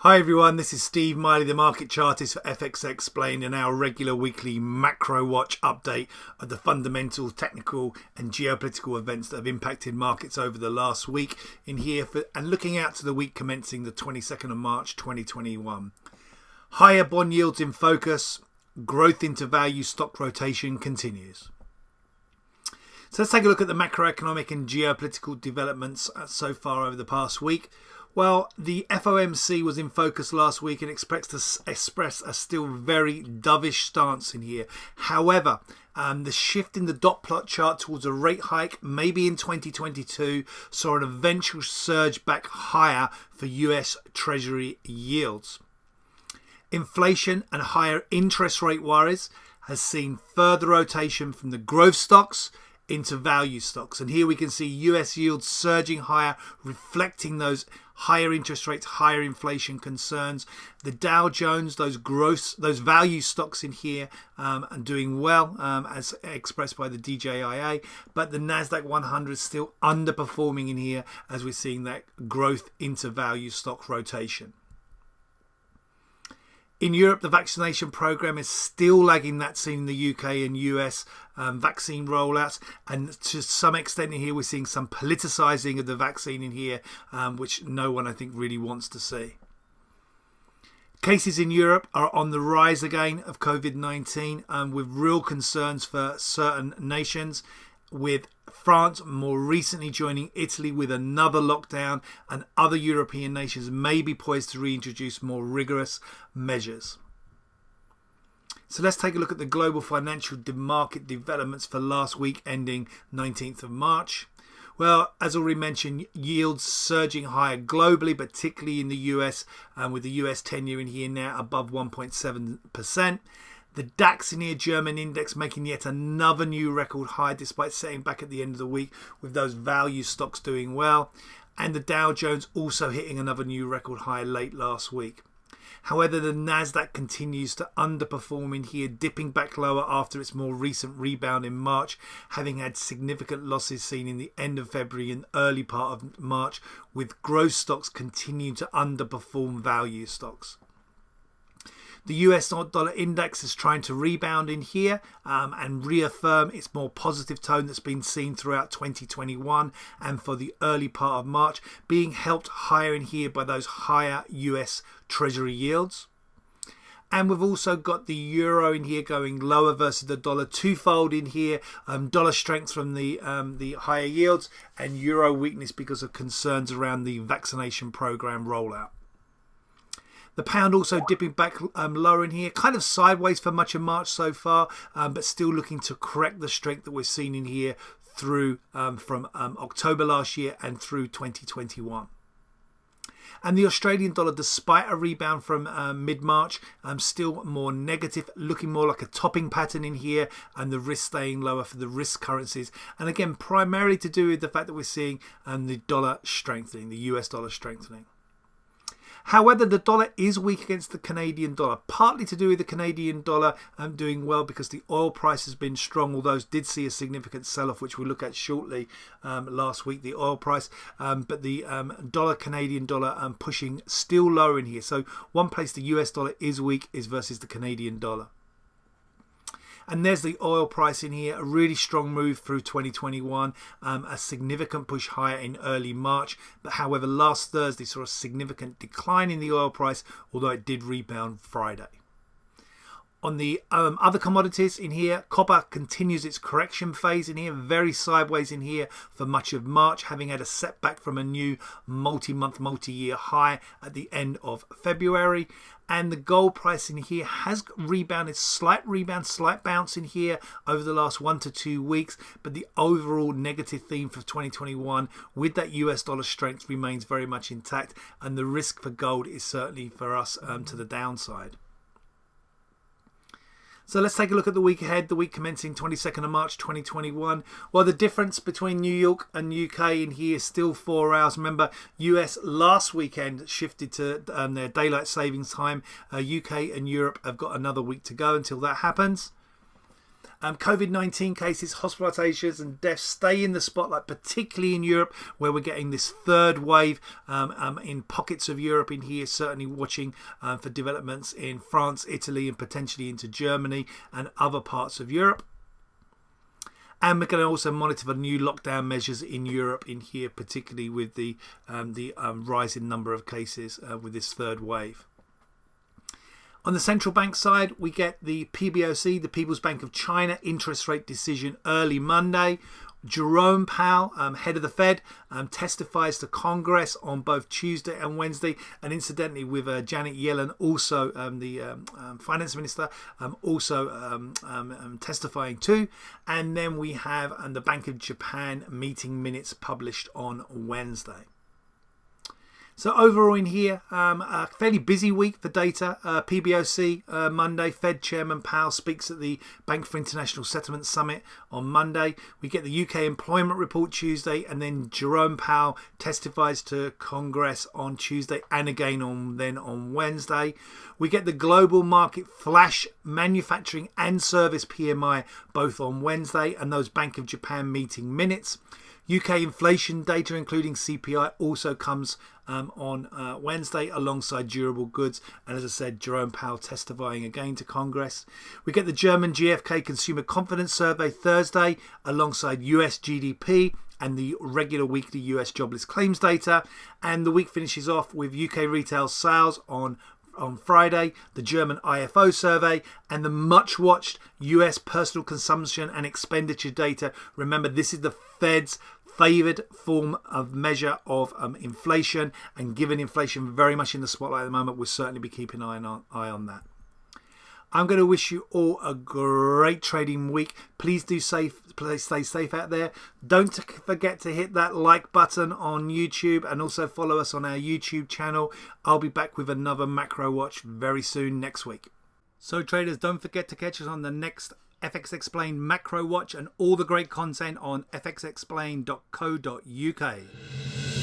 Hi everyone, this is Steve Miley, the market chartist for FX Explained, and our regular weekly macro watch update of the fundamental, technical and geopolitical events that have impacted markets over the last week and looking out to the week commencing the 22nd of March 2021. Higher bond yields in focus, growth into value stock rotation continues. So let's take a look at the macroeconomic and geopolitical developments so far over the past week. Well, the FOMC was in focus last week and expects to express a still very dovish stance in here. However, the shift in the dot plot chart towards a rate hike, maybe in 2022, saw an eventual surge back higher for US Treasury yields. Inflation and higher interest rate worries has seen further rotation from the growth stocks into value stocks, and here we can see US yields surging higher, reflecting those higher interest rates, higher inflation concerns. The Dow Jones, those value stocks in here are doing well, as expressed by the DJIA, but the Nasdaq 100 still underperforming in here as we're seeing that growth into value stock rotation. In Europe, the vaccination program is still lagging that seen in the UK and US vaccine rollouts, and to some extent in here we're seeing some politicising of the vaccine in here, which no one I think really wants to see. Cases in Europe are on the rise again of COVID-19, with real concerns for certain nations, with France more recently joining Italy with another lockdown, and other European nations may be poised to reintroduce more rigorous measures. So let's take a look at the global financial market developments for last week ending 19th of March. Well, as already mentioned, yields surging higher globally, particularly in the US, with the US 10-year in here now above 1.7%. The DAX in here, German index, making yet another new record high despite setting back at the end of the week, with those value stocks doing well. And the Dow Jones also hitting another new record high late last week. However, the Nasdaq continues to underperform in here, dipping back lower after its more recent rebound in March, having had significant losses seen in the end of February and early part of March, with growth stocks continuing to underperform value stocks. The US dollar index is trying to rebound in here and reaffirm its more positive tone that's been seen throughout 2021 and for the early part of March, being helped higher in here by those higher US Treasury yields. And we've also got the euro in here going lower versus the dollar, twofold in here. Dollar strength from the higher yields, and euro weakness because of concerns around the vaccination program rollout. The pound also dipping back lower in here, kind of sideways for much of March so far, but still looking to correct the strength that we've seen in here through from October last year and through 2021. And the Australian dollar, despite a rebound from mid-March, still more negative, looking more like a topping pattern in here, and the risk staying lower for the risk currencies. And again, primarily to do with the fact that we're seeing the dollar strengthening, the US dollar strengthening. However, the dollar is weak against the Canadian dollar, partly to do with the Canadian dollar doing well because the oil price has been strong, although it did see a significant sell-off, which we'll look at shortly last week, the oil price. But the Canadian dollar pushing still lower in here. So one place the US dollar is weak is versus the Canadian dollar. And there's the oil price in here, a really strong move through 2021, a significant push higher in early March. But however, last Thursday saw a significant decline in the oil price, although it did rebound Friday. On the other commodities in here, copper continues its correction phase in here, very sideways in here for much of March, having had a setback from a new multi-year high at the end of February. And the gold price in here has rebounded, slight bounce in here over the last 1 to 2 weeks. But the overall negative theme for 2021 with that US dollar strength remains very much intact. And the risk for gold is certainly for us to the downside. So let's take a look at the week ahead, the week commencing 22nd of March 2021. Well, the difference between New York and UK in here is still 4 hours. Remember, US last weekend shifted to their daylight savings time. UK and Europe have got another week to go until that happens. COVID-19 cases, hospitalizations and deaths stay in the spotlight, particularly in Europe, where we're getting this third wave in pockets of Europe in here, certainly watching for developments in France, Italy and potentially into Germany and other parts of Europe. And we're going to also monitor for new lockdown measures in Europe in here, particularly with the rising number of cases with this third wave. On the central bank side, we get the PBOC, the People's Bank of China, interest rate decision early Monday. Jerome Powell, head of the Fed, testifies to Congress on both Tuesday and Wednesday. And incidentally, with Janet Yellen, also the finance minister, also testifying too. And then we have the Bank of Japan meeting minutes published on Wednesday. So overall in here, a fairly busy week for data. PBOC Monday, Fed Chairman Powell speaks at the Bank for International Settlement Summit on Monday. We get the UK employment report Tuesday, and then Jerome Powell testifies to Congress on Tuesday and again on Wednesday. We get the global market flash manufacturing and service PMI both on Wednesday, and those Bank of Japan meeting minutes. UK inflation data, including CPI, also comes on Wednesday alongside durable goods. And as I said, Jerome Powell testifying again to Congress. We get the German GfK Consumer Confidence Survey Thursday alongside US GDP and the regular weekly US jobless claims data. And the week finishes off with UK retail sales on Friday, the German IFO survey, and the much watched US personal consumption and expenditure data. Remember, this is the Fed's favoured form of measure of inflation, and given inflation very much in the spotlight at the moment, we'll certainly be keeping an eye on that. I'm going to wish you all a great trading week. Please stay safe out there. Don't forget to hit that like button on YouTube, and also follow us on our YouTube channel. I'll be back with another Macro Watch very soon next week. So traders, don't forget to catch us on the next FX Explained Macro Watch and all the great content on fxexplained.co.uk.